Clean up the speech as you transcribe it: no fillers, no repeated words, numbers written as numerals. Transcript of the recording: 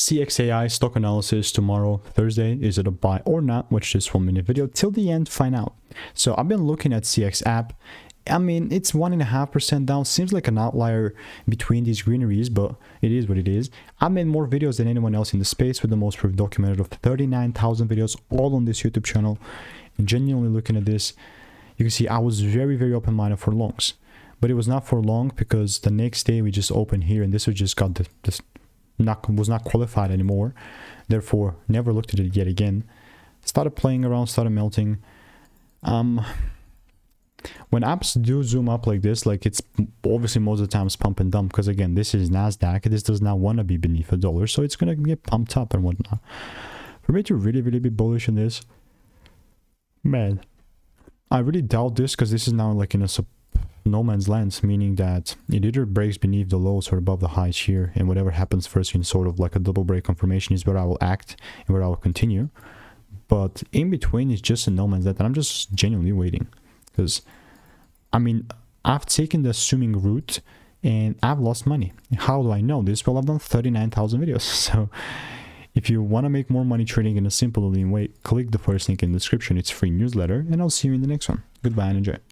CXAI stock analysis tomorrow, Thursday. Is it a buy or not? Watch this 1 minute video till the end, find out. So I've been looking at CXApp. I mean, it's 1.5% down. Seems like an outlier between these greeneries, but it is what it is. I've made more videos than anyone else in the space, with the most proof documented of 39,000 videos, all on this YouTube channel. And genuinely looking at this, you can see I was very open-minded for longs, but it was not for long because the next day we just opened here, and this was just got this was not qualified anymore. Therefore, never looked at it yet again. Started playing around, started melting. When apps do zoom up like this, like it's obviously most of the times pump and dump, because again, this is NASDAQ. This does not want to be beneath $1, so it's going to get pumped up and whatnot. For me to really be bullish on this, man, I really doubt this, because this is now like in a no man's land, meaning that it either breaks beneath the lows or above the highs here, and whatever happens first in sort of like a double break confirmation is where I will act and where I will continue. But in between is just a no man's land, and I'm just genuinely waiting, because I mean, I've taken the assuming route and I've lost money. How do I know this? Well, I've done 39,000 videos. So if you want to make more money trading in a simple, lean way, click the first link in the description. It's free newsletter, and I'll see you in the next one. Goodbye and enjoy.